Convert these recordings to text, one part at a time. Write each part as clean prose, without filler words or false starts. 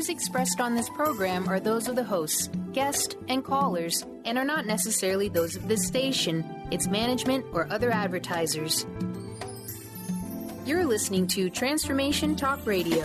views expressed on this program are those of the hosts, guests, and callers, and are not necessarily those of this station, its management, or other advertisers. You're listening to Transformation Talk Radio.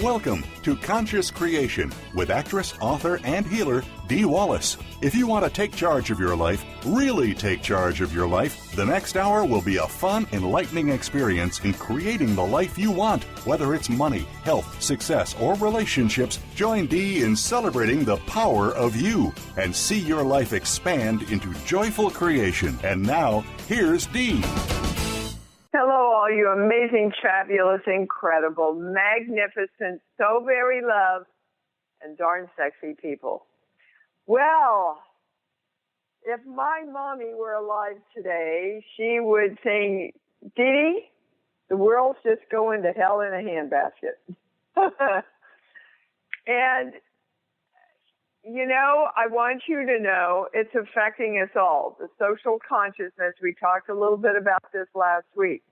Welcome to Conscious Creation with actress, author, and healer Dee Wallace. If you want to take charge of your life, really take charge of your life, the next hour will be a fun, enlightening experience in creating the life you want. Whether it's money, health, success, or relationships, join Dee in celebrating the power of you and see your life expand into joyful creation. And now, here's Dee. Hello, all you amazing, fabulous, incredible, magnificent, so very loved, and darn sexy people. Well, if my mommy were alive today, she would sing, Dee, the world's just going to hell in a handbasket. And, you know, I want you to know it's affecting us all. The social consciousness, we talked a little bit about this last week,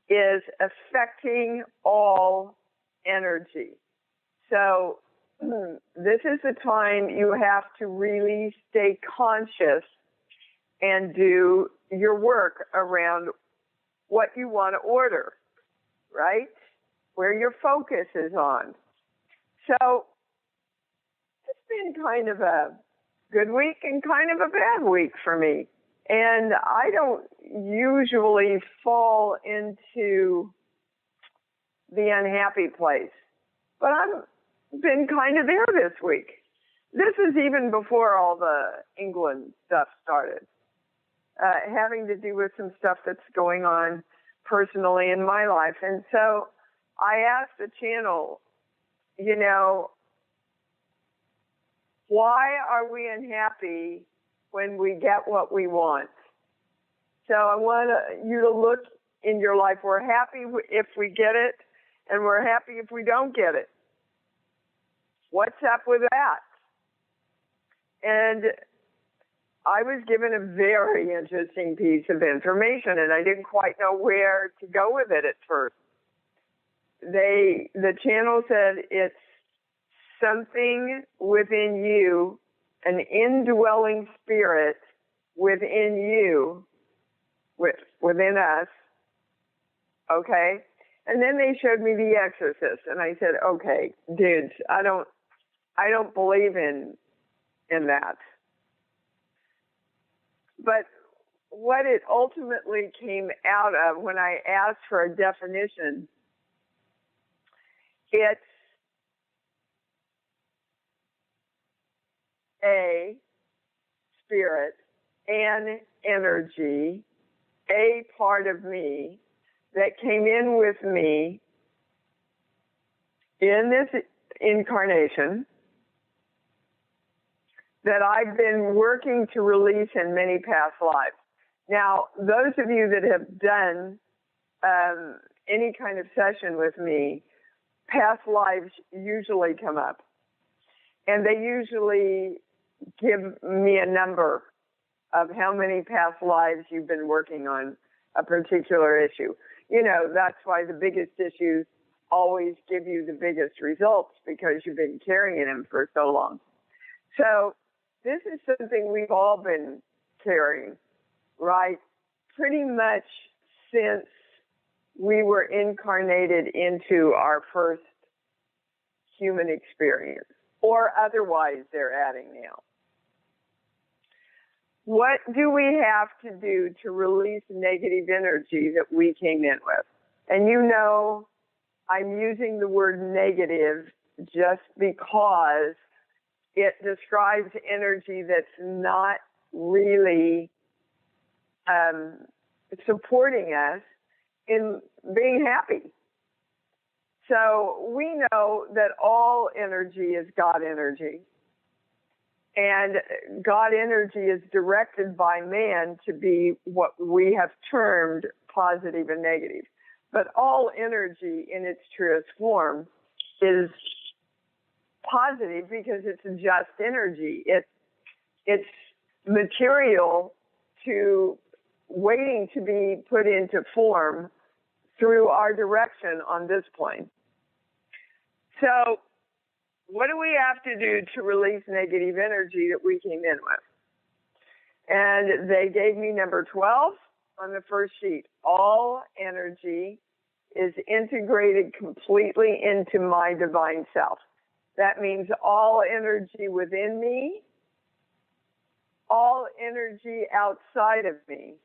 is affecting all energy. So this is the time you have to really stay conscious and do your work around what you want to order, right? Where your focus is on. So it's been kind of a good week and kind of a bad week for me. And I don't usually fall into the unhappy place. But I've been kind of there this week. This is even before all the England stuff started, having to do with some stuff that's going on personally in my life. And so I asked the channel, you know, why are we unhappy when we get what we want? So I want you to look in your life. We're happy if we get it, and we're happy if we don't get it. What's up with that? And I was given a very interesting piece of information, and I didn't quite know where to go with it at first. The channel said it's something within you, an indwelling spirit within you, within us, okay? And then they showed me The Exorcist, and I said, okay, dudes, I don't believe in that. But what it ultimately came out of when I asked for a definition, it's a spirit, an energy, a part of me that came in with me in this incarnation that I've been working to release in many past lives. Now, those of you that have done any kind of session with me, past lives usually come up. And they usually give me a number of how many past lives you've been working on a particular issue. You know, that's why the biggest issues always give you the biggest results, because you've been carrying them for so long. So this is something we've all been carrying, right? Pretty much since we were incarnated into our first human experience, or otherwise they're adding now. What do we have to do to release negative energy that we came in with? And you know, I'm using the word negative just because it describes energy that's not really supporting us in being happy. So we know that all energy is God energy. And God energy is directed by man to be what we have termed positive and negative. But all energy in its truest form is positive because it's just energy. It's material to waiting to be put into form through our direction on this plane. So what do we have to do to release negative energy that we came in with? And they gave me number 12 on the first sheet. All energy is integrated completely into my divine self. That means all energy within me, all energy outside of me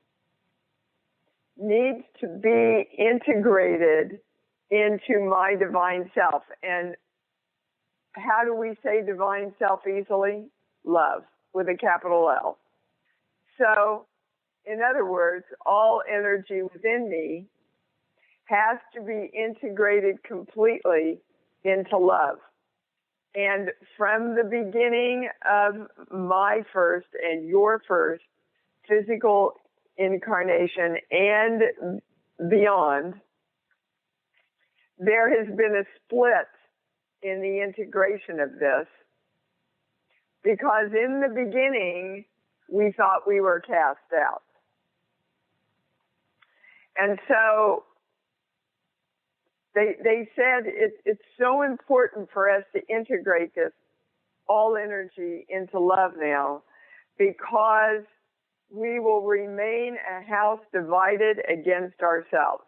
needs to be integrated into my divine self. And how do we say divine self easily? Love, with a capital L. So, in other words, all energy within me has to be integrated completely into love. And from the beginning of my first and your first physical incarnation and beyond, there has been a split in the integration of this, because in the beginning, we thought we were cast out. And so they said it's so important for us to integrate this all energy into love now, because we will remain a house divided against ourselves,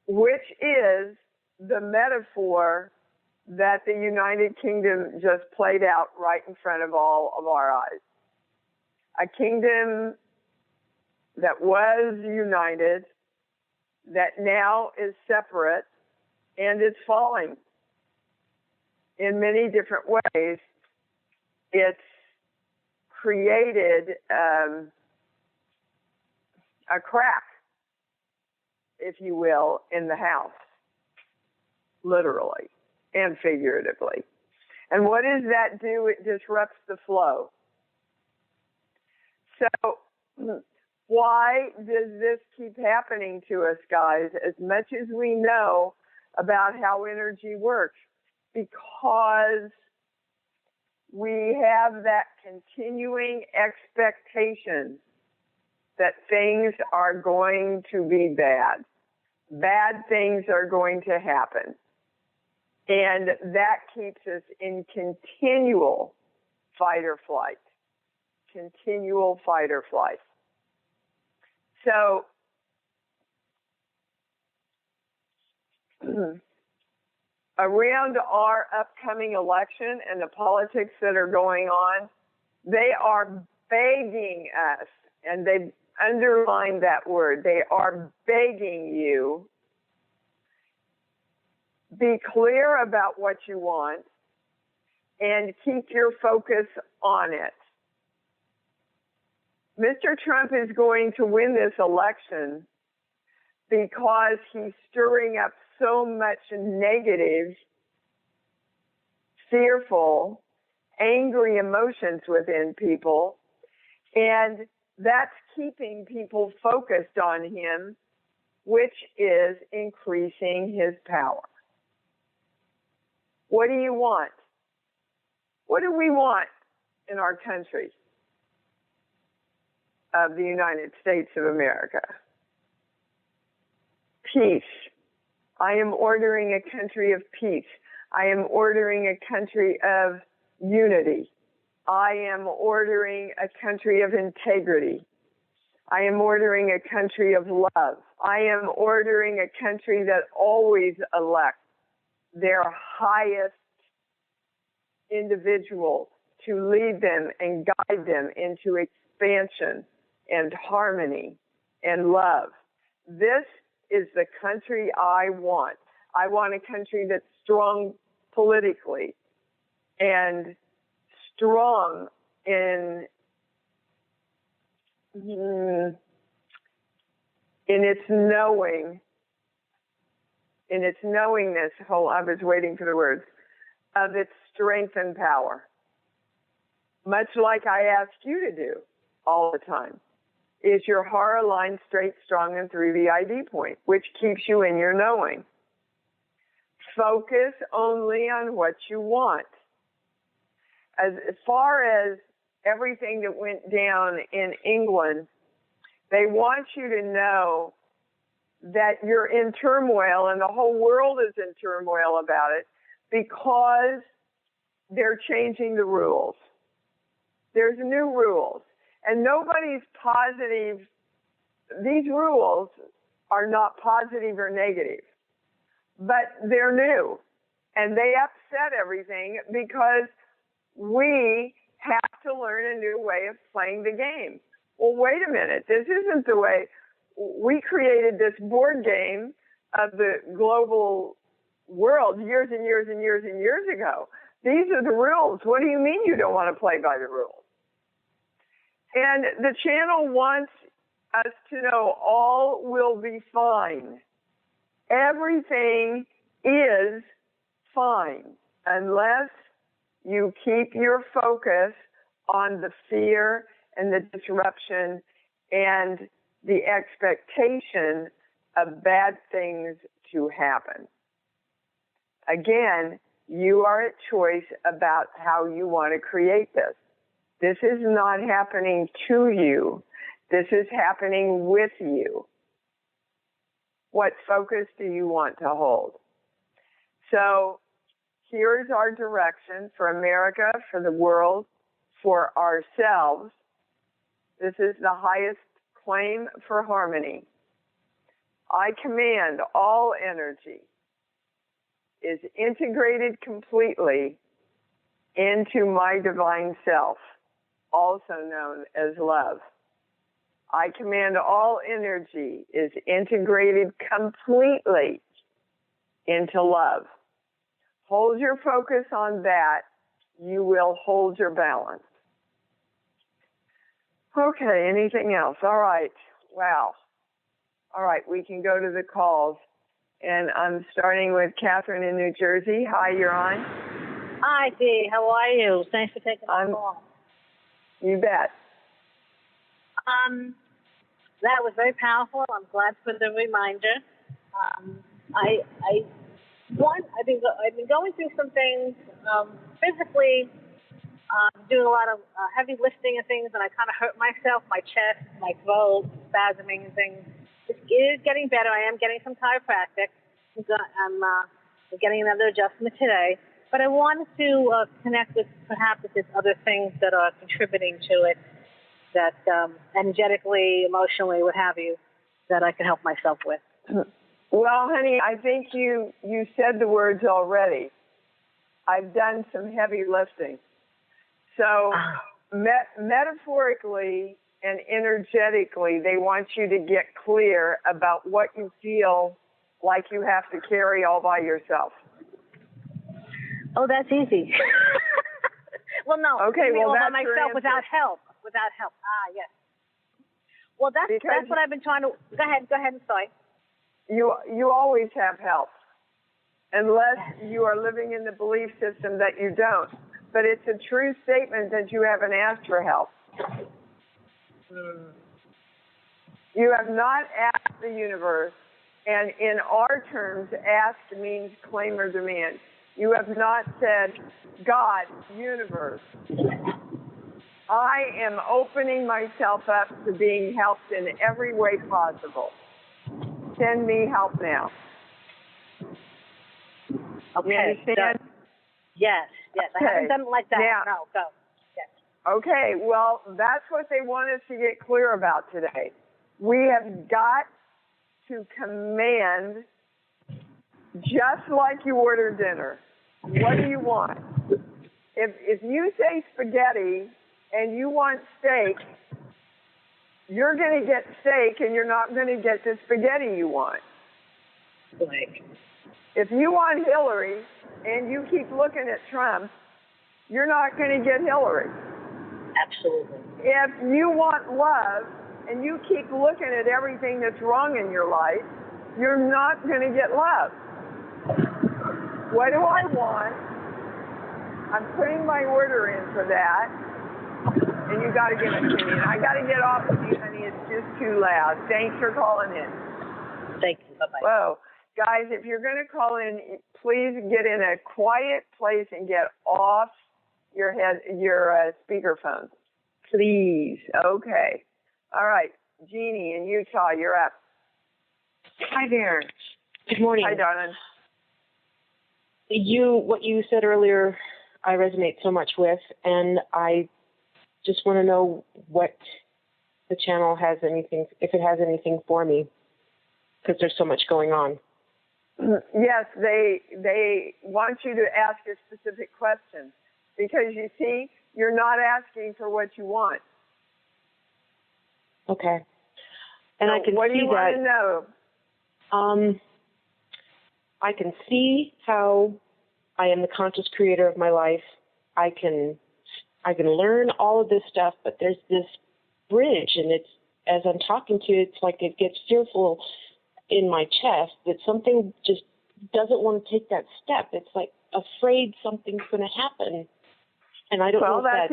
which is the metaphor that the United Kingdom just played out right in front of all of our eyes. A kingdom that was united, that now is separate, and it's falling in many different ways. It's created a crack, if you will, in the house, literally and figuratively. And what does that do? It disrupts the flow. So why does this keep happening to us, guys, as much as we know about how energy works? Because we have that continuing expectation that things are going to be bad. Bad things are going to happen. And that keeps us in continual fight or flight. Continual fight or flight. So, around our upcoming election and the politics that are going on, they are begging us, and they've underlined that word, they are begging you, be clear about what you want and keep your focus on it. Mr. Trump is going to win this election because he's stirring up so much negative, fearful, angry emotions within people, and that's keeping people focused on him, which is increasing his power. What do you want? What do we want in our country of the United States of America? Peace. I am ordering a country of peace. I am ordering a country of unity. I am ordering a country of integrity. I am ordering a country of love. I am ordering a country that always elects their highest individual to lead them and guide them into expansion and harmony and love. This is the country I want. I want a country that's strong politically and strong in its knowing, in its knowingness, I was waiting for the words, of its strength and power. Much like I ask you to do all the time. Is your horror line straight, strong, and through the ID point, which keeps you in your knowing. Focus only on what you want. As far as everything that went down in England They want you to know that you're in turmoil and the whole world is in turmoil about it because they're changing the rules. There's new rules. And nobody's positive. These rules are not positive or negative, but they're new. And they upset everything because we have to learn a new way of playing the game. Well, wait a minute. This isn't the way. We created this board game of the global world years and years and years and years ago. These are the rules. What do you mean you don't want to play by the rules? And the channel wants us to know all will be fine. Everything is fine unless you keep your focus on the fear and the disruption and the expectation of bad things to happen. Again, you are at choice about how you want to create this. This is not happening to you. This is happening with you. What focus do you want to hold? So here's our direction for America, for the world, for ourselves. This is the highest claim for harmony. I command all energy is integrated completely into my divine self, also known as love. I command all energy is integrated completely into love. Hold your focus on that. You will hold your balance. Okay, anything else? All right. Wow. All right, we can go to the calls. And I'm starting with Catherine in New Jersey. Hi, you're on. Hi, Dee. How are you? Thanks for taking my call. You bet. That was very powerful. I'm glad for the reminder. I've been going through some things physically, doing a lot of heavy lifting and things, and I kind of hurt myself, my chest, my throat, spasming and things. It is getting better. I am getting some chiropractic. I'm getting another adjustment today. But I wanted to connect with perhaps if there's other things that are contributing to it, that energetically, emotionally, what have you, that I can help myself with. Well, honey, I think you said the words already. I've done some heavy lifting. So metaphorically and energetically, they want you to get clear about what you feel like you have to carry all by yourself. Oh, that's easy. Well, no. Okay, well, all that's by your myself answer. without help. Yes. Well, that's what I've been trying to. Go ahead. I'm sorry. You always have help, unless you are living in the belief system that you don't. But it's a true statement that you haven't asked for help. You have not asked the universe, and in our terms, ask means claim or demand. You have not said, God, universe, I am opening myself up to being helped in every way possible. Send me help now. Okay. You understand? Yes. Okay. I haven't done it like that. Now, No, go. Yes. Okay, well, that's what they want us to get clear about today. We have got to command, just like you order dinner. What do you want? If you say spaghetti and you want steak, you're going to get steak and you're not going to get the spaghetti you want. Like. If you want Hillary and you keep looking at Trump, you're not going to get Hillary. Absolutely. If you want love and you keep looking at everything that's wrong in your life, you're not going to get love. What do I want? I'm putting my order in for that. And you got to give it to me. And I got to get off with you, honey. It's just too loud. Thanks for calling in. Thank you. Bye-bye. Whoa. Guys, if you're going to call in, please get in a quiet place and get off your speakerphone. Please. Okay. All right. Jeannie in Utah, you're up. Hi there. Good morning. Hi, darling. What you said earlier, I resonate so much with, and I just want to know what the channel has anything, if it has anything for me, because there's so much going on. Yes, they want you to ask a specific question, because you see, you're not asking for what you want. Okay. And so I can what see do you want to know? I can see how I am the conscious creator of my life. I can learn all of this stuff, but there's this bridge, and it's, as I'm talking to you, it's like it gets fearful in my chest that something just doesn't want to take that step. It's like afraid something's going to happen, and I don't know if that's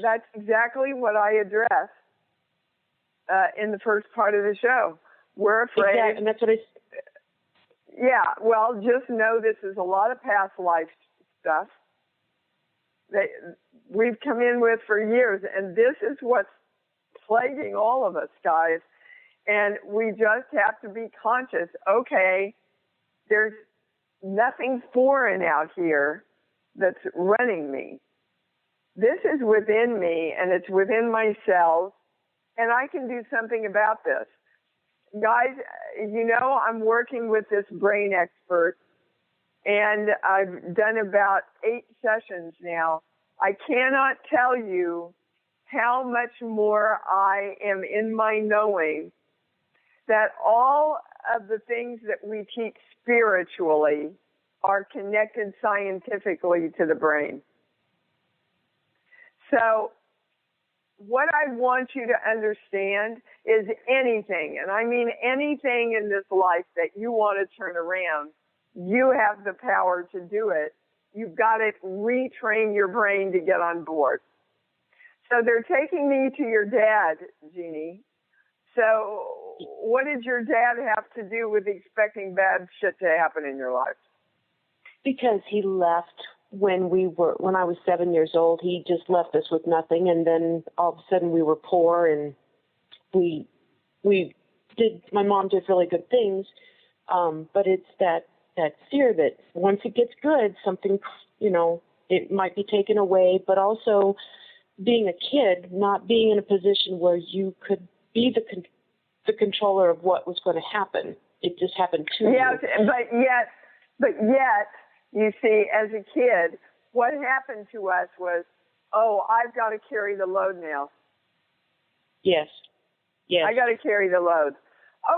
that's exactly what I addressed in the first part of the show. We're afraid. Exactly, and that's what Yeah, well, just know this is a lot of past life stuff that we've come in with for years, and this is what's plaguing all of us, guys. And we just have to be conscious. Okay, there's nothing foreign out here that's running me. This is within me, and it's within my cells, and I can do something about this. Guys, you know, I'm working with this brain expert, and I've done about 8 sessions now. I cannot tell you how much more I am in my knowing that all of the things that we teach spiritually are connected scientifically to the brain. So what I want you to understand is anything, and I mean anything in this life that you want to turn around, you have the power to do it. You've got to retrain your brain to get on board. So they're taking me to your dad, Jeannie. So what did your dad have to do with expecting bad shit to happen in your life? Because he left when I was 7 years old. He just left us with nothing, and then all of a sudden we were poor, and my mom did really good things, but it's that fear that once it gets good, something, it might be taken away, but also being a kid, not being in a position where you could be the controller of what was going to happen. It just happened to you. Yes, but yet, you see, as a kid, what happened to us was, oh, I've got to carry the load now. Yes. I got to carry the load.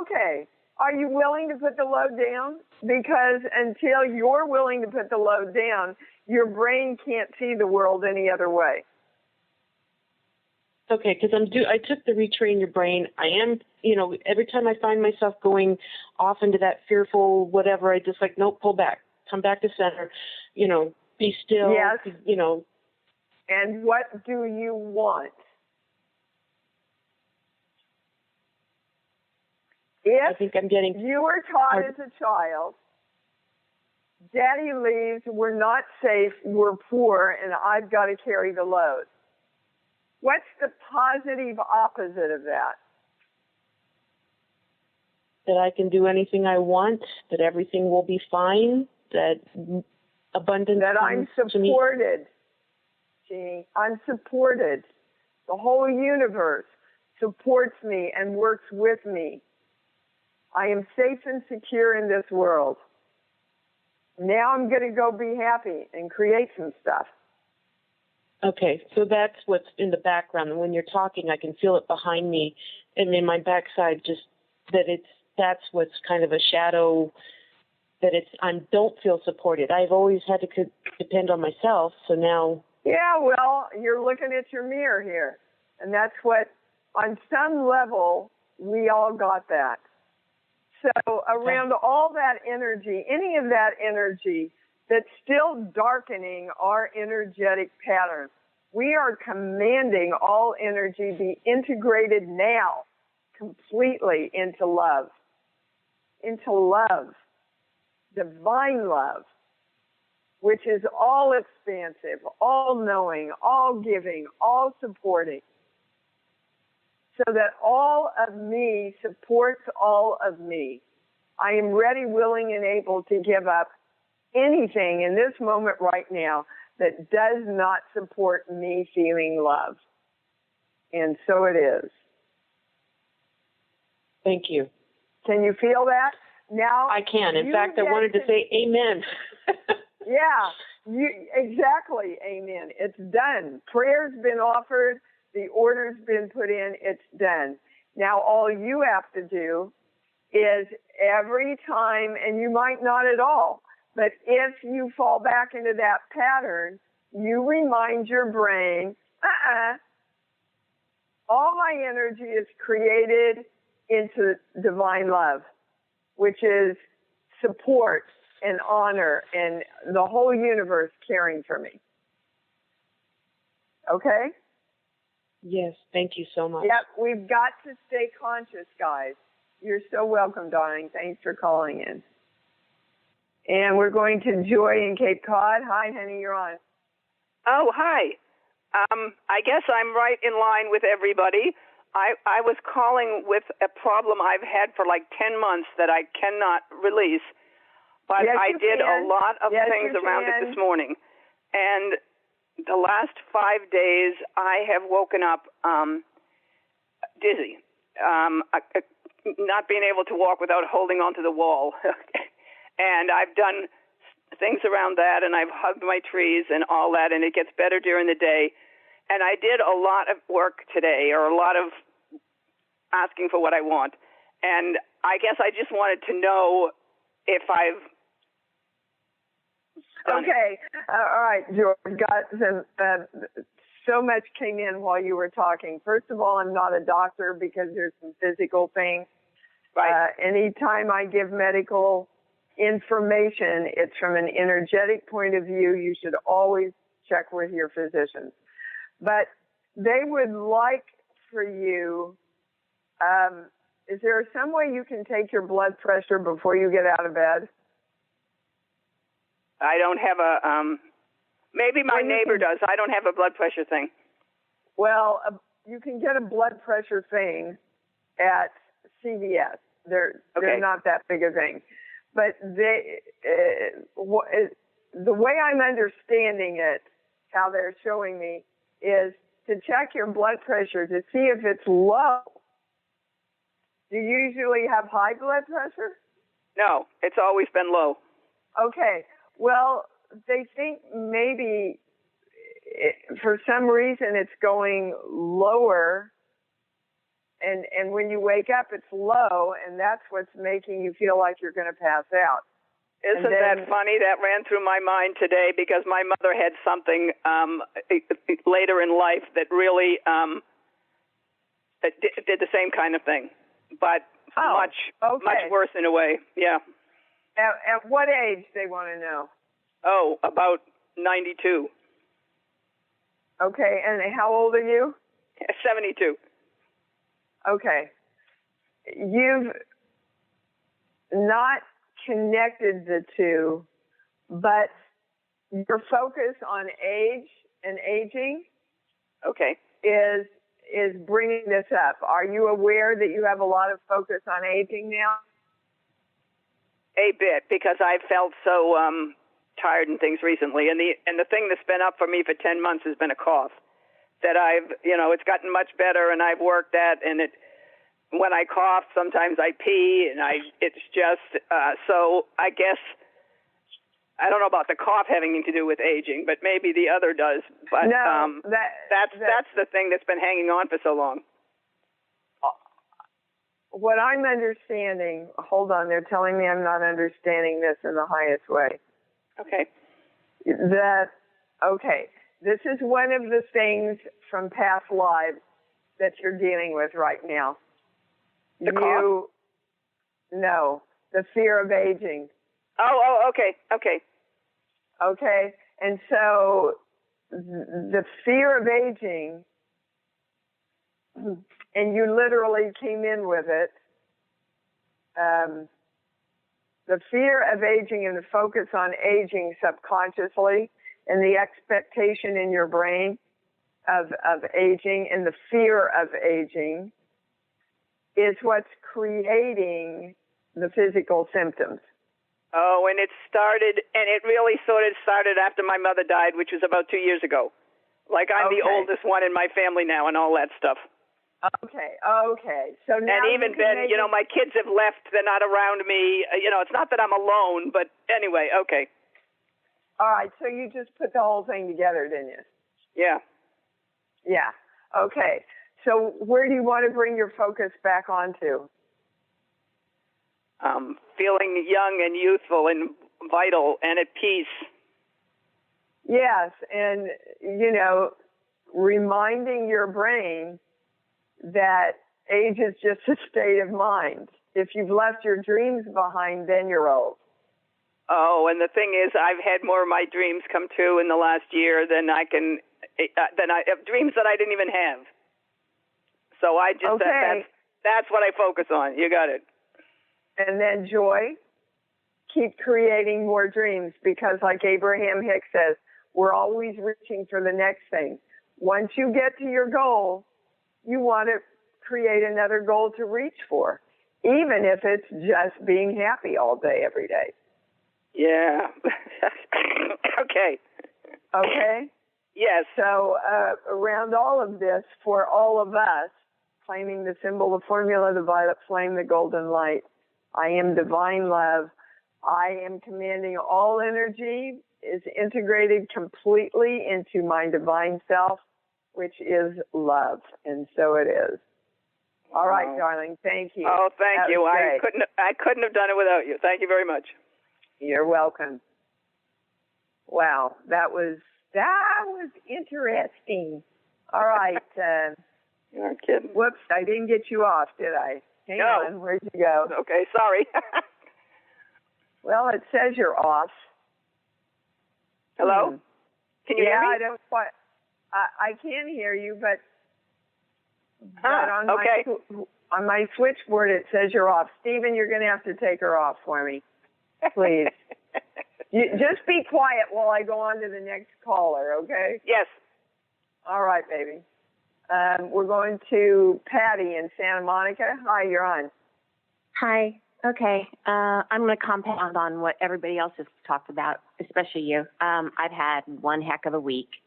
Okay, are you willing to put the load down? Because until you're willing to put the load down, your brain can't see the world any other way. Okay, because I took the retrain your brain. I am, every time I find myself going off into that fearful whatever, I just like, nope, pull back, come back to center, be still. Yes. And what do you want? I think I'm getting. You were taught as a child, Daddy leaves, we're not safe, we're poor, and I've got to carry the load. What's the positive opposite of that? That I can do anything I want, that everything will be fine, that abundance that I'm supported. Jeannie, I'm supported. The whole universe supports me and works with me. I am safe and secure in this world. Now I'm going to go be happy and create some stuff. Okay, so that's what's in the background. And when you're talking, I can feel it behind me and in my backside, just that that's what's kind of a shadow, that I don't feel supported. I've always had to depend on myself, so now... Yeah, well, you're looking at your mirror here. And that's what, on some level, we all got that. So around all that energy, any of that energy that's still darkening our energetic patterns, we are commanding all energy be integrated now completely into love, divine love, which is all expansive, all knowing, all giving, all supporting. so that all of me supports all of me. I am ready, willing, and able to give up anything in this moment right now that does not support me feeling love. And so it is. Thank you. Can you feel that? Now I can. In fact, I wanted to say amen. Yeah, exactly. Amen. It's done. Prayer's been offered. The order's been put in. It's done. Now all you have to do is every time, and you might not at all, but if you fall back into that pattern, you remind your brain, all my energy is created into divine love, which is support and honor and the whole universe caring for me. Okay? Yes, thank you so much. Yep, we've got to stay conscious, guys. You're so welcome, darling. Thanks for calling in. And we're going to Joy in Cape Cod. Hi, honey, you're on. Oh, hi. I guess I'm right in line with everybody. I was calling with a problem I've had for like 10 months that I cannot release. But yes, I did can. a lot of things around it this morning. And the last 5 days, I have woken up dizzy, not being able to walk without holding onto the wall. And I've done things around that, and I've hugged my trees and all that, and it gets better during the day. And I did a lot of work today, or a lot of asking for what I want. And I guess I just wanted to know if I've done Okay. All right, George. Got some, so much came in while you were talking. First of all, I'm not a doctor because there's some physical things. Right. Anytime I give medical information, it's from an energetic point of view. You should always check with your physicians. But they would like for you, is there some way you can take your blood pressure before you get out of bed? I don't have a, maybe my neighbor does. I don't have a blood pressure thing. Well, you can get a blood pressure thing at CVS. They're not that big a thing. But the way I'm understanding it, how they're showing me, is to check your blood pressure to see if it's low. Do you usually have high blood pressure? No, it's always been low. Okay. Well, they think maybe for some reason it's going lower, and when you wake up it's low, and that's what's making you feel like you're going to pass out. Isn't that funny? That ran through my mind today because my mother had something later in life that really did the same kind of thing, but much worse in a way. Yeah. At what age, they want to know? Oh, about 92. Okay, and how old are you? 72. Okay. You've not connected the two, but your focus on age and aging is bringing this up. Are you aware that you have a lot of focus on aging now? A bit, because I've felt so tired and things recently, and the thing that's been up for me for 10 months has been a cough that it's gotten much better, and I've worked at, and when I cough, sometimes I pee, and it's just so I guess I don't know about the cough having to do with aging, but maybe the other does. But no, that's the thing that's been hanging on for so long. What I'm understanding, hold on, they're telling me I'm not understanding this in the highest way. Okay. This is one of the things from past lives that you're dealing with right now. Cough? No, the fear of aging. Oh, okay. Okay, and so the fear of aging, and you literally came in with it, the fear of aging and the focus on aging subconsciously and the expectation in your brain of aging and the fear of aging is what's creating the physical symptoms. Oh, and it really sort of started after my mother died, which was about 2 years ago. Like I'm the oldest one in my family now and all that stuff. Okay. So now and even then, my kids have left. They're not around me. It's not that I'm alone, but anyway, okay. All right, so you just put the whole thing together, didn't you? Yeah. Yeah. Okay. So where do you want to bring your focus back onto? Feeling young and youthful and vital and at peace. Yes, and, reminding your brain that age is just a state of mind. If you've left your dreams behind, then you're old. Oh, and the thing is, I've had more of my dreams come true in the last year than I have dreams that I didn't even have. So I just, that's what I focus on. You got it. And then joy, keep creating more dreams, because like Abraham Hicks says, we're always reaching for the next thing. Once you get to your goal, you want to create another goal to reach for, even if it's just being happy all day, every day. Yeah. Okay. Okay? Yes. So around all of this, for all of us, claiming the symbol, the formula, the violet flame, the golden light, I am divine love. I am commanding all energy is integrated completely into my divine self, which is love. And so it is. All right, darling. Thank you. Oh, thank you. I couldn't have done it without you. Thank you very much. You're welcome. Wow, that was interesting. All right. You're kidding. Whoops, I didn't get you off, did I? Hang on, where'd you go? Okay, sorry. Well, it says you're off. Hello? Can you hear me? I don't quite. I can hear you, but on my switchboard it says you're off. Stephen, you're going to have to take her off for me, please. Just be quiet while I go on to the next caller, okay? Yes. All right, baby. We're going to Patty in Santa Monica. Hi, you're on. Hi. Okay. I'm going to compound on what everybody else has talked about, especially you. I've had one heck of a week.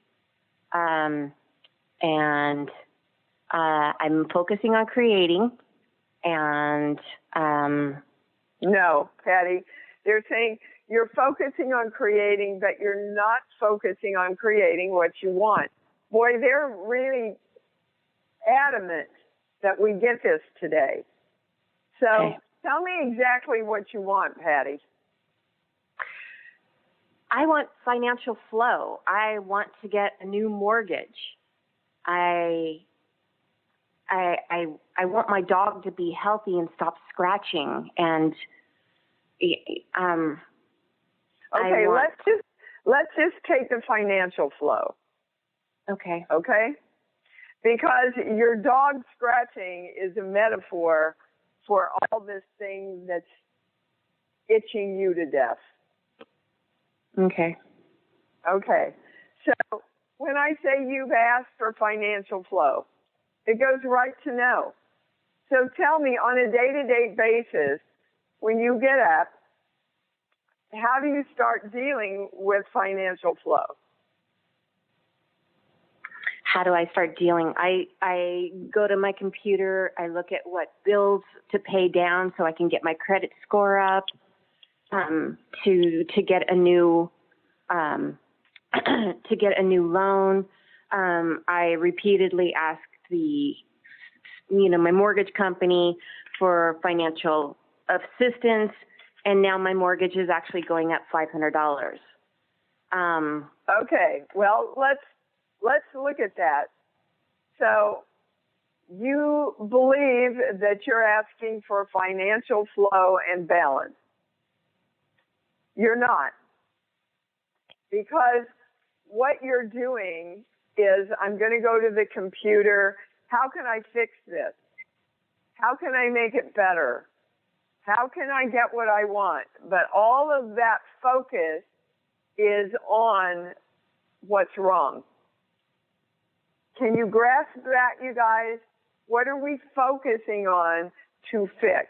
And I'm focusing on creating. And no, Patty, they're saying you're focusing on creating, but you're not focusing on creating what you want. Boy, they're really adamant that we get this today. So tell me exactly what you want, Patty. I want financial flow. I want to get a new mortgage. I want my dog to be healthy and stop scratching. And let's just take the financial flow. Okay. Okay? Because your dog scratching is a metaphor for all this thing that's itching you to death. Okay. Okay. So when I say you've asked for financial flow, it goes right to no. So tell me, on a day-to-day basis, when you get up, how do you start dealing with financial flow? How do I start dealing? I go to my computer. I look at what bills to pay down so I can get my credit score up, to get a new loan. I repeatedly ask my mortgage company for financial assistance, and now my mortgage is actually going up $500. Okay, well, let's look at that. So you believe that you're asking for financial flow and balance. You're not. Because what you're doing is, I'm going to go to the computer. How can I fix this? How can I make it better? How can I get what I want? But all of that focus is on what's wrong. Can you grasp that, you guys? What are we focusing on to fix?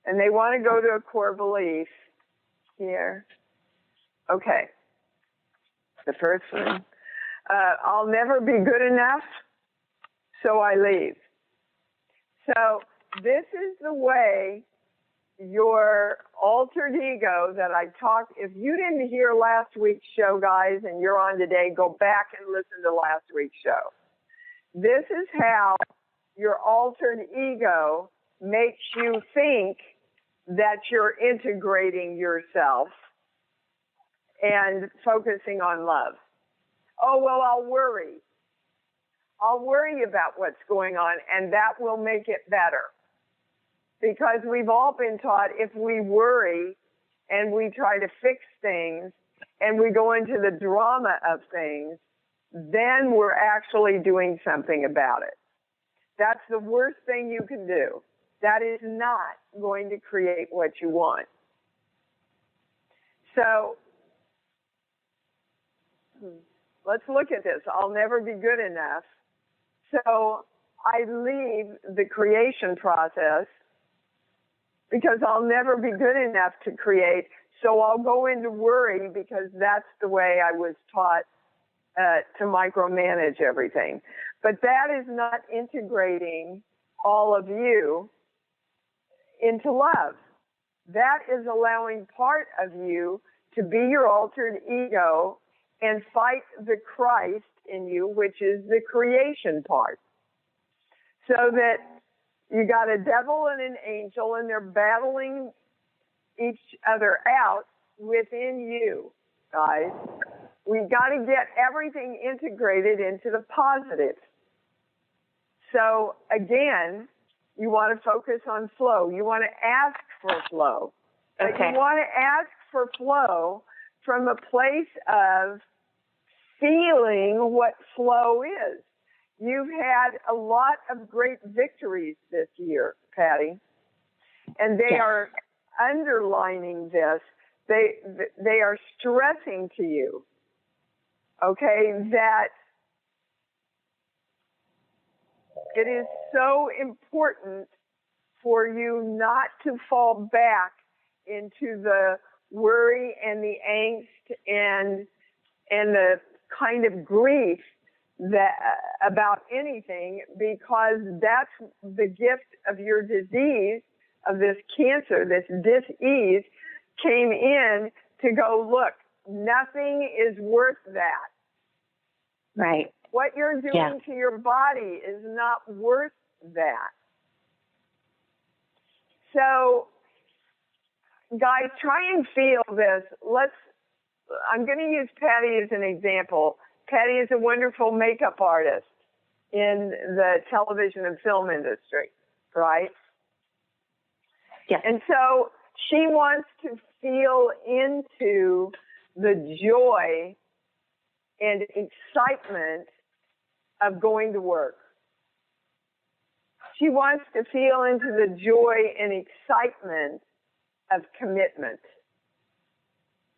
And they want to go to a core belief here. Okay. The first one. I'll never be good enough, so I leave. So this is the way your altered ego that I talked. If you didn't hear last week's show, guys, and you're on today, go back and listen to last week's show. This is how your altered ego makes you think that you're integrating yourself and focusing on love. Oh, well, I'll worry. I'll worry about what's going on, and that will make it better. Because we've all been taught if we worry and we try to fix things and we go into the drama of things, then we're actually doing something about it. That's the worst thing you can do. That is not going to create what you want. So let's look at this. I'll never be good enough. So I leave the creation process because I'll never be good enough to create. So I'll go into worry because that's the way I was taught to micromanage everything. But that is not integrating all of you into love. That is allowing part of you to be your altered ego and fight the Christ in you, which is the creation part. So that you got a devil and an angel, and they're battling each other out within you, guys. We got to get everything integrated into the positive. So again, you want to focus on flow. You want to ask for flow. But you want to ask for flow from a place of feeling what flow is. You've had a lot of great victories this year, Patty, and they are underlining this. They are stressing to you, okay, that it is so important for you not to fall back into the worry and the angst and the kind of grief that about anything, because that's the gift of your disease, of this cancer, this dis-ease, came in to go, look, nothing is worth that. Right. What you're doing to your body is not worth that. So, guys, try and feel this. I'm going to use Patty as an example. Patty is a wonderful makeup artist in the television and film industry, right? Yes. And so she wants to feel into the joy and excitement of going to work. She wants to feel into the joy and excitement of commitment.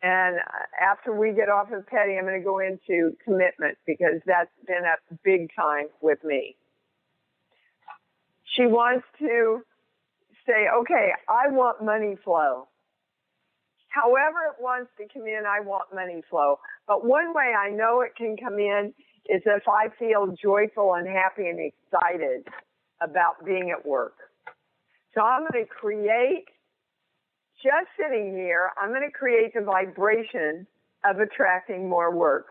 And after we get off of Patty, I'm going to go into commitment because that's been a big time with me. She wants to say, okay, I want money flow. However it wants to come in, I want money flow. But one way I know it can come in is if I feel joyful and happy and excited about being at work. So I'm going to create, just sitting here, I'm going to create the vibration of attracting more work.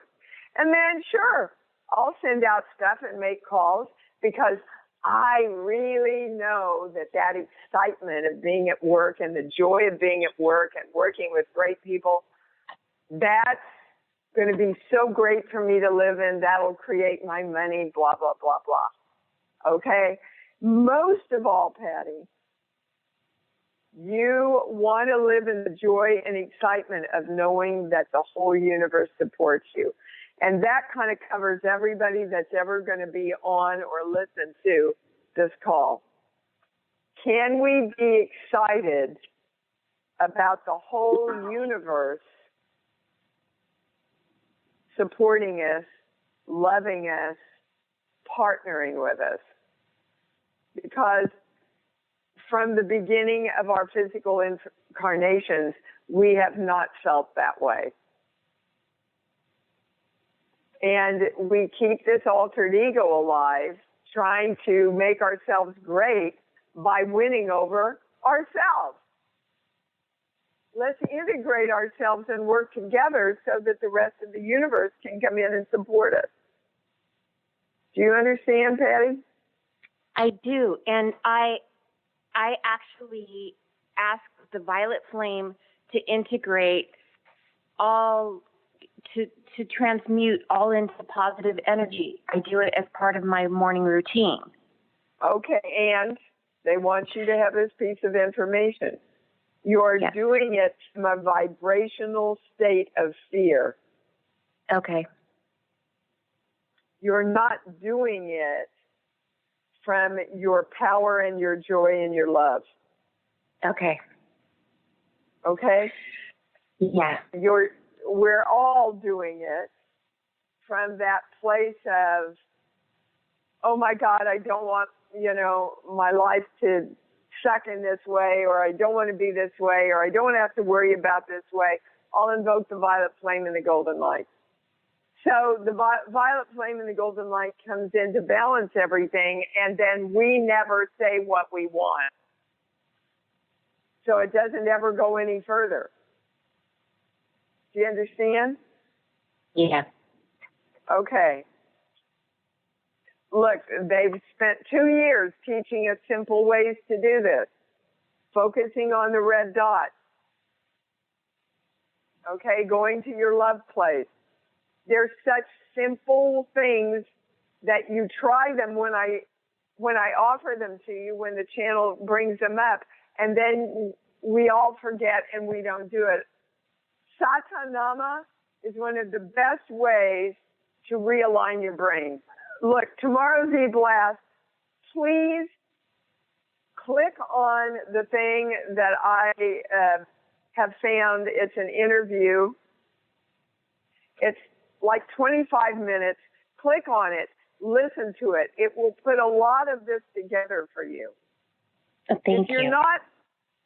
And then, sure, I'll send out stuff and make calls because I really know that excitement of being at work and the joy of being at work and working with great people, that's going to be so great for me to live in. That'll create my money, blah, blah, blah, blah. Okay? Most of all, Patty, you want to live in the joy and excitement of knowing that the whole universe supports you. And that kind of covers everybody that's ever going to be on or listen to this call. Can we be excited about the whole universe supporting us, loving us, partnering with us? because from the beginning of our physical incarnations, we have not felt that way. And we keep this altered ego alive, trying to make ourselves great by winning over ourselves. Let's integrate ourselves and work together so that the rest of the universe can come in and support us. Do you understand, Patty? I do. And I actually asked the violet flame to integrate all, to transmute all into positive energy. I do it as part of my morning routine. Okay, and they want you to have this piece of information. You're doing it from a vibrational state of fear. Okay. You're not doing it from your power and your joy and your love. Okay. Okay? Yeah. We're all doing it from that place of, oh my God, I don't want, my life to suck in this way, or I don't want to be this way, or I don't want to have to worry about this way. I'll invoke the violet flame and the golden light. So the violet flame and the golden light comes in to balance everything, and then we never say what we want. So it doesn't ever go any further. Do you understand? Yeah. Okay. Look, they've spent 2 years teaching us simple ways to do this, focusing on the red dot. Okay, going to your love place. They're such simple things that you try them when I offer them to you, when the channel brings them up, and then we all forget and we don't do it. Satanama is one of the best ways to realign your brain. Look, tomorrow's e-blast, please click on the thing that I have found. It's an interview. It's like 25 minutes. Click on it. Listen to it. It will put a lot of this together for you. Thank you.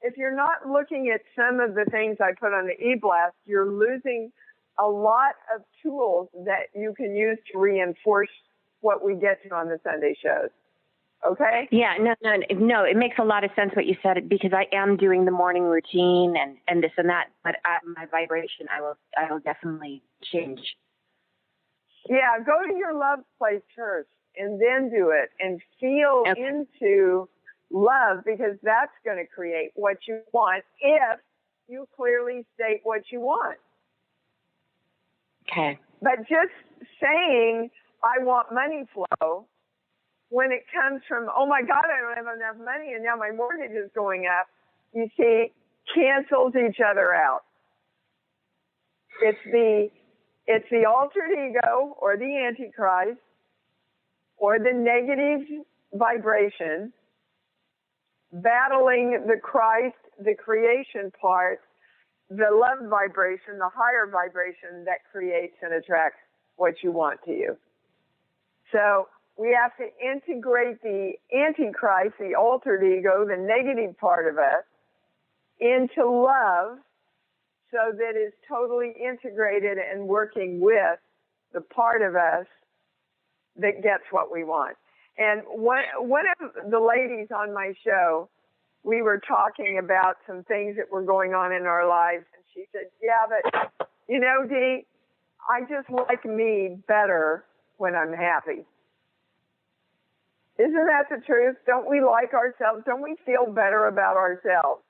If you're not looking at some of the things I put on the e-blast, you're losing a lot of tools that you can use to reinforce what we get to on the Sunday shows. Okay? Yeah, no, it makes a lot of sense what you said, because I am doing the morning routine and this and that, but my vibration, I will definitely change. Yeah, go to your love place first and then do it and feel into love, because that's going to create what you want if you clearly state what you want. Okay. But just saying, I want money flow, when it comes from, oh my God, I don't have enough money and now my mortgage is going up, you see, cancels each other out. It's the altered ego or the Antichrist or the negative vibration battling the Christ, the creation part, the love vibration, the higher vibration that creates and attracts what you want to you. So we have to integrate the Antichrist, the altered ego, the negative part of us, into love, so that it's totally integrated and working with the part of us that gets what we want. And one of the ladies on my show, we were talking about some things that were going on in our lives, and she said, yeah, but, Dee, I just like me better when I'm happy. Isn't that the truth? Don't we like ourselves? Don't we feel better about ourselves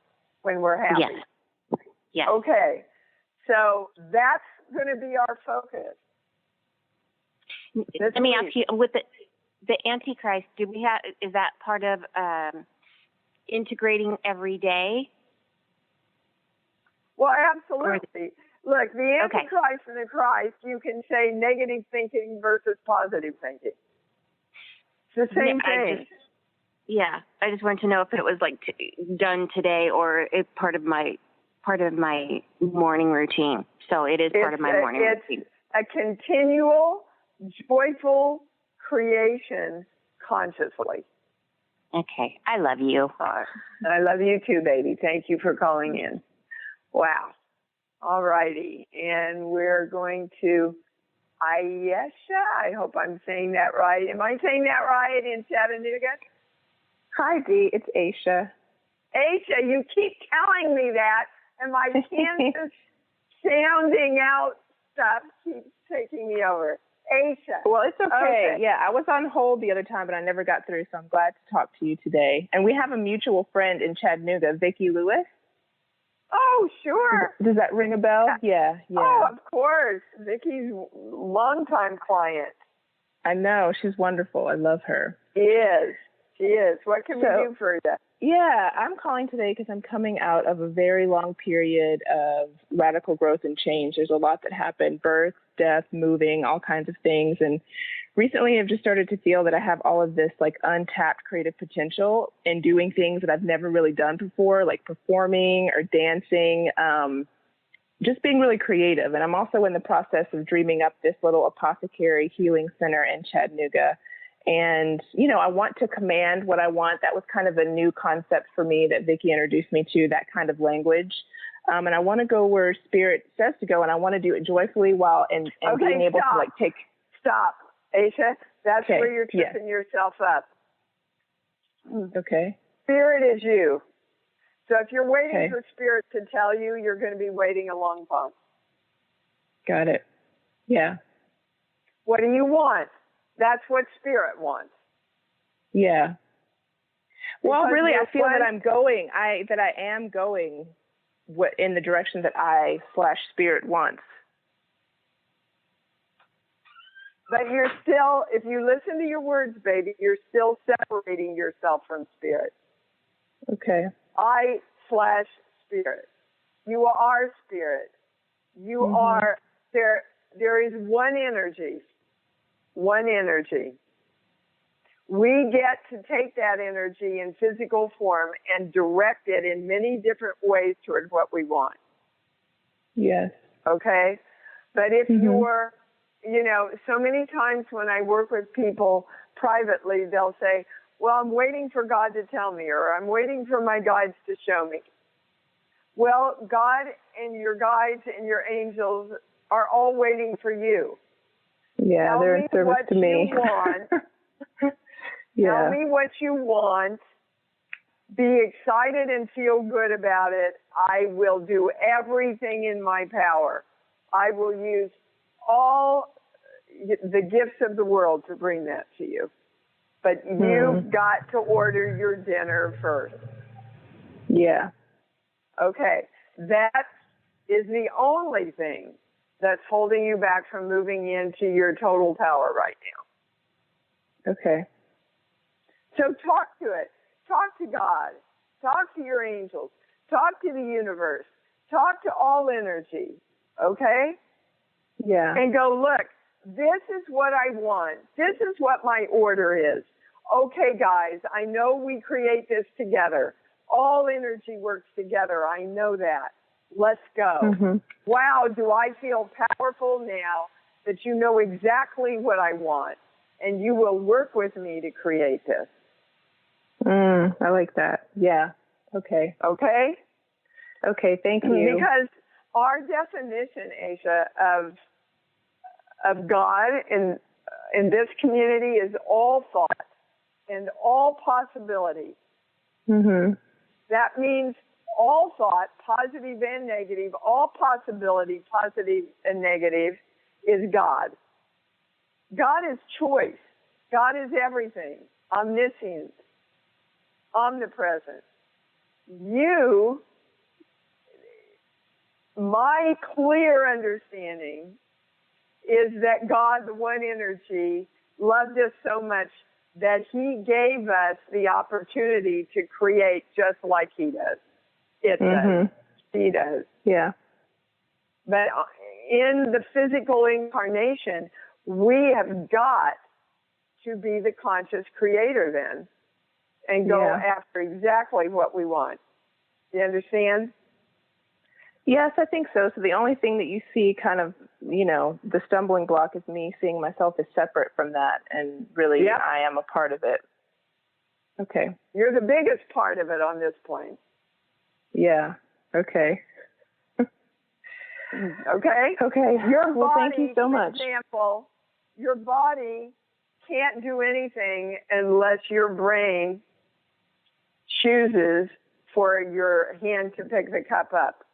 when we're happy? Yes. Yes. Okay. So that's going to be our focus. Let me ask you, with the Antichrist, is that part of integrating every day? Well, absolutely. Look, the Antichrist and the Christ, you can say negative thinking versus positive thinking. It's the same thing. I just wanted to know if it was done today or if part of my morning routine. So it is part of my morning routine. It's a continual, joyful creation consciously. Okay. I love you. I love you too, baby. Thank you for calling in. Wow. All righty. And we're going to Ayesha. I hope I'm saying that right. Am I saying that right in Chattanooga? Hi, Dee. It's Aisha. Aisha, you keep telling me that, and my Kansas sounding out stuff keeps taking me over. Aisha. Well, it's okay. Yeah, I was on hold the other time, but I never got through, so I'm glad to talk to you today. And we have a mutual friend in Chattanooga, Vicki Lewis. Oh, sure. Does that ring a bell? Yeah. Oh, of course. Vicki's longtime client. I know. She's wonderful. I love her. She is. What can we do for you? Yeah, I'm calling today because I'm coming out of a very long period of radical growth and change. There's a lot that happened: birth, death, moving, all kinds of things. And recently I've just started to feel that I have all of this like untapped creative potential in doing things that I've never really done before, like performing or dancing, just being really creative. And I'm also in the process of dreaming up this little apothecary healing center in Chattanooga. And, you know, I want to command what I want. That was kind of a new concept for me that Vicki introduced me to, that kind of language. And I want to go where spirit says to go, and I want to do it joyfully while and being able to like take. Stop, Aisha. That's where you're tripping yourself up. Okay. Spirit is you. So if you're waiting for spirit to tell you, you're going to be waiting a long time. Got it. Yeah. What do you want? That's what spirit wants. Yeah. Well, Because really, I feel that I am going in the direction that I/spirit wants. But you're still, if you listen to your words, baby, you're still separating yourself from spirit. Okay. I/spirit. You are spirit. You are, there is one energy. One energy. We get to take that energy in physical form and direct it in many different ways toward what we want. Yes. Okay? But if you're, you know, so many times when I work with people privately, they'll say, well, I'm waiting for God to tell me, or I'm waiting for my guides to show me. Well, God and your guides and your angels are all waiting for you. Yeah, Tell they're in service to me. Tell me what you want. Be excited and feel good about it. I will do everything in my power. I will use all the gifts of the world to bring that to you. But you've got to order your dinner first. Yeah. Okay. That is the only thing that's holding you back from moving into your total power right now. Okay. So talk to it. Talk to God. Talk to your angels. Talk to the universe. Talk to all energy. Okay? Yeah. And go, look, this is what I want. This is what my order is. Okay, guys, I know we create this together. All energy works together. I know that. Let's go. Wow, do I feel powerful now that you know exactly what I want, and you will work with me to create this. I like that. Yeah. Okay. Okay? Okay, thank you. Because our definition, Aisha, of God in this community is all thought and all possibility. That means all thought, positive and negative, all possibility, positive and negative, is God. God is choice. God is everything, omniscient, omnipresent. My clear understanding is that God, the one energy, loved us so much that he gave us the opportunity to create just like he does. It does. He does. Yeah. But in the physical incarnation, we have got to be the conscious creator then and go after exactly what we want. You understand? Yes, I think so. So the only thing that you see kind of, you know, the stumbling block is me seeing myself as separate from that. And really, I am a part of it. Okay. You're the biggest part of it on this plane. Yeah. Okay. Okay? Okay. Your well, body, thank you so much. for example, your body can't do anything unless your brain chooses for your hand to pick the cup up.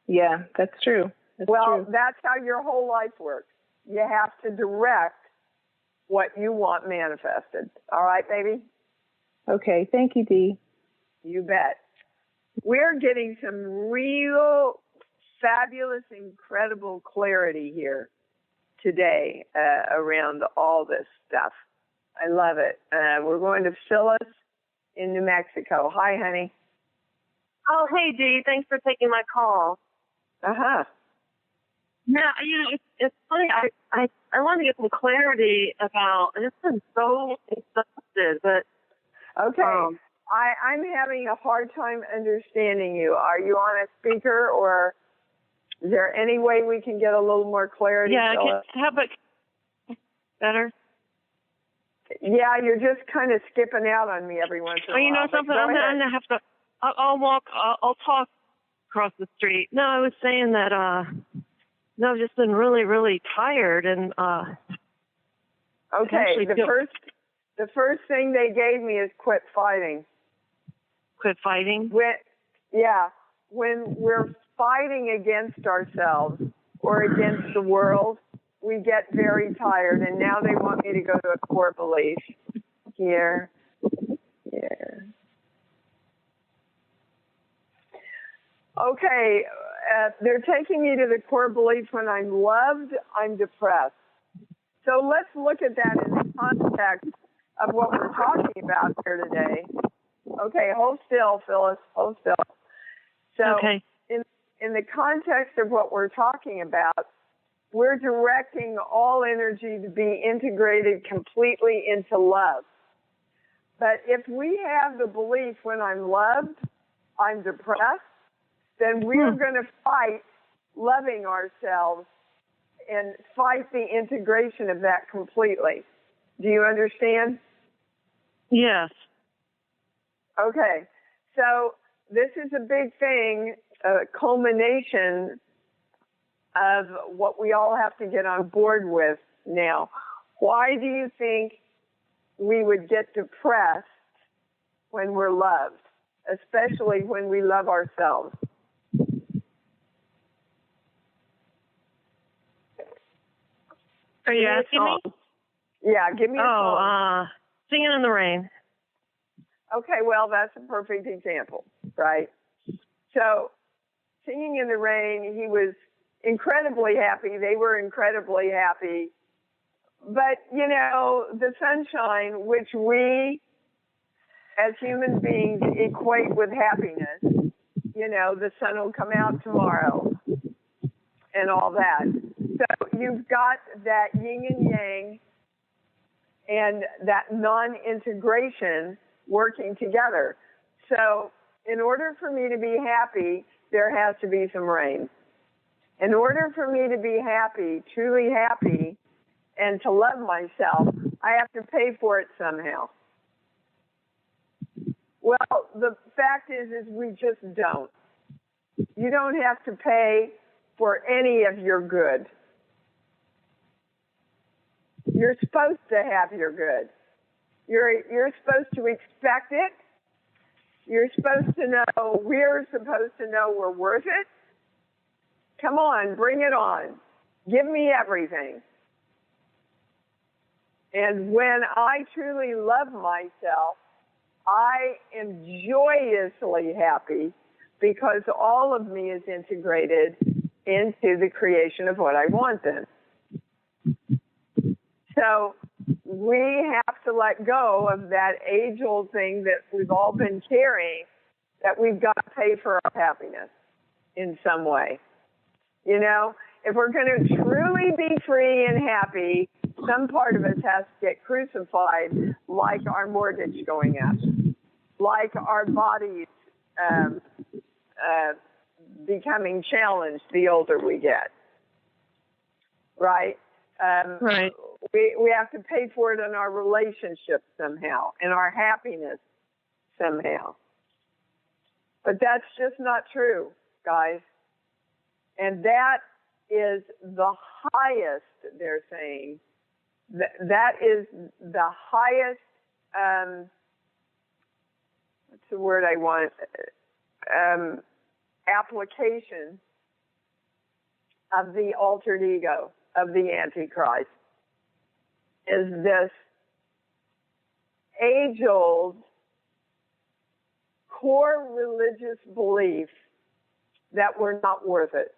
Yeah, that's true. That's true. That's how your whole life works. You have to direct what you want manifested. All right, baby? Okay. Thank you, Dee. You bet. We're getting some real fabulous, incredible clarity here today around all this stuff. I love it. We're going to Phyllis in New Mexico. Hi, honey. Oh, hey, Dee. Thanks for taking my call. Uh-huh. Yeah, it's funny. I want to get some clarity about, and it's been so exhausted, but... Okay. I'm having a hard time understanding you. Are you on a speaker, or is there any way we can get a little more clarity? Yeah, how about better? Yeah, you're just kind of skipping out on me every once in a while. You know something? I'm going to have to... I'll talk across the street. No, I was saying that, I've just been really, really tired, and, okay, the first thing they gave me is quit fighting. Quit fighting? When we're fighting against ourselves or against the world, we get very tired, and now they want me to go to a core belief. Here. Okay, they're taking me to the core belief: when I'm loved, I'm depressed. So let's look at that in the context of what we're talking about here today. Okay, hold still, Phyllis, hold still. So okay. In the context of what we're talking about, we're directing all energy to be integrated completely into love. But if we have the belief, when I'm loved, I'm depressed, then we're going to fight loving ourselves and fight the integration of that completely. Do you understand? Yes. Okay. So this is a big thing, a culmination of what we all have to get on board with now. Why do you think we would get depressed when we're loved, especially when we love ourselves? Are you asking me? Yeah, give me a song. Singing in the Rain. Okay, well, that's a perfect example, right? So, Singing in the Rain, he was incredibly happy. They were incredibly happy. But, the sunshine, which we as human beings equate with happiness, the sun will come out tomorrow and all that. So you've got that yin and yang and that non-integration working together. So in order for me to be happy, there has to be some rain. In order for me to be happy, truly happy, and to love myself, I have to pay for it somehow. Well, the fact is we just don't. You don't have to pay for any of your good. You're supposed to have your good. You're supposed to expect it. We're supposed to know we're worth it. Come on, bring it on. Give me everything. And when I truly love myself, I am joyously happy because all of me is integrated into the creation of what I want then. So we have to let go of that age-old thing that we've all been carrying, that we've got to pay for our happiness in some way. If we're going to truly be free and happy, some part of us has to get crucified, like our mortgage going up, like our bodies becoming challenged the older we get, right? Right. we have to pay for it in our relationships somehow, in our happiness somehow. But that's just not true, guys. And that is the highest, they're saying. That is the highest, what's the word I want, application of the altered ego, of the Antichrist, is this age-old core religious belief that we're not worth it,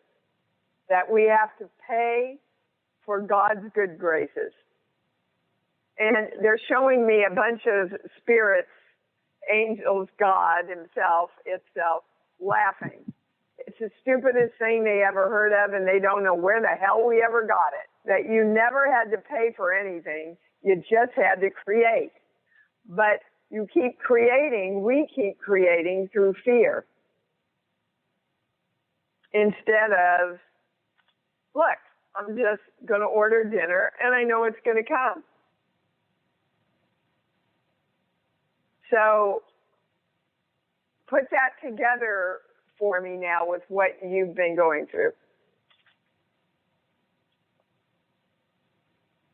that we have to pay for God's good graces. And they're showing me a bunch of spirits, angels, God himself, itself, laughing. It's the stupidest thing they ever heard of, and they don't know where the hell we ever got it. That you never had to pay for anything, you just had to create. But you keep creating, we keep creating through fear. Instead of, look, I'm just going to order dinner, and I know it's going to come. So put that together for me now with what you've been going through.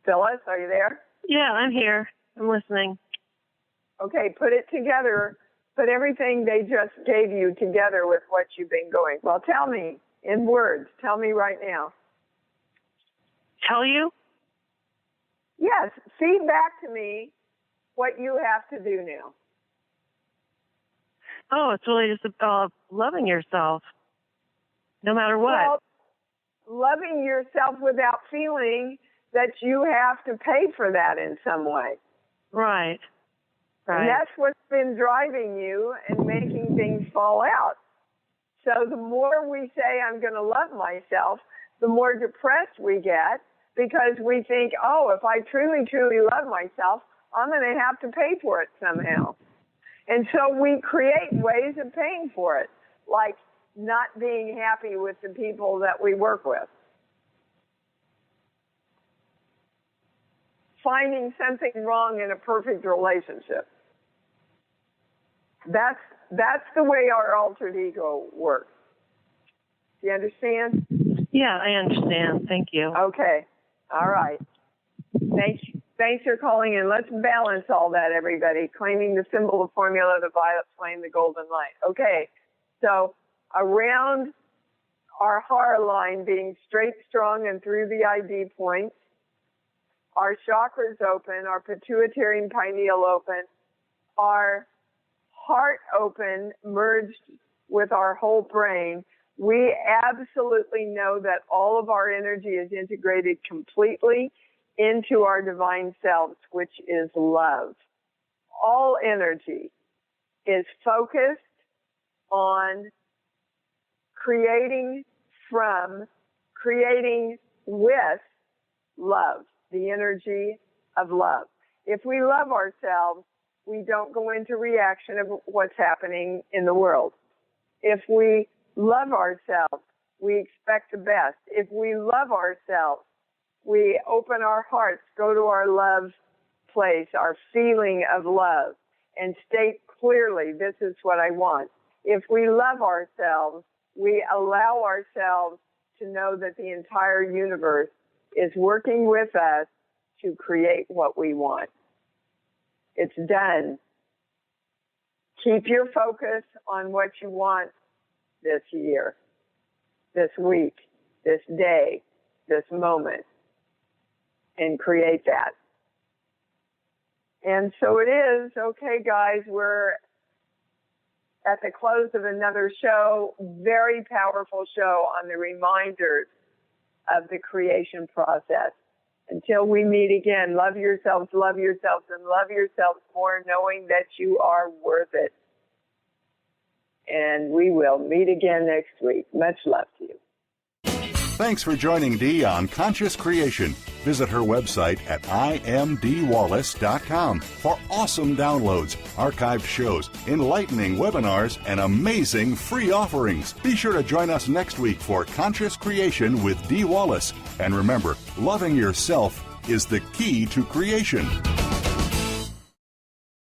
Phyllis, are you there? Yeah, I'm here. I'm listening. Okay, put it together. Put everything they just gave you together with what you've been going. Well, tell me in words. Tell me right now. Tell you? Yes, feed back to me what you have to do now. Oh, it's really just about loving yourself, no matter what. Well, loving yourself without feeling that you have to pay for that in some way. Right. And that's what's been driving you and making things fall out. So the more we say, I'm going to love myself, the more depressed we get because we think, oh, if I truly, truly love myself, I'm going to have to pay for it somehow. And so we create ways of paying for it, like not being happy with the people that we work with. Finding something wrong in a perfect relationship. That's the way our altered ego works. Do you understand? Yeah, I understand. Thank you. Okay. All right. Thanks for calling in. Let's balance all that, everybody. Claiming the symbol, the formula, the violet flame, the golden light. Okay. So around our heart line being straight, strong, and through the ID points, our chakras open, our pituitary and pineal open, our heart open, merged with our whole brain, we absolutely know that all of our energy is integrated completely into our divine selves, which is love. All energy is focused on creating with love, the energy of love. If we love ourselves, we don't go into reaction of what's happening in the world. If we love ourselves, we expect the best. If we love ourselves, we open our hearts, go to our love place, our feeling of love, and state clearly, this is what I want. If we love ourselves, we allow ourselves to know that the entire universe is working with us to create what we want. It's done. Keep your focus on what you want this year, this week, this day, this moment, and create that. And so it is. Okay, guys, we're at the close of another show, very powerful show on the reminders of the creation process. Until we meet again, love yourselves, and love yourselves more, knowing that you are worth it. And we will meet again next week. Much love to you. Thanks for joining Dee on Conscious Creation. Visit her website at imdwallace.com for awesome downloads, archived shows, enlightening webinars, and amazing free offerings. Be sure to join us next week for Conscious Creation with Dee Wallace. And remember, loving yourself is the key to creation.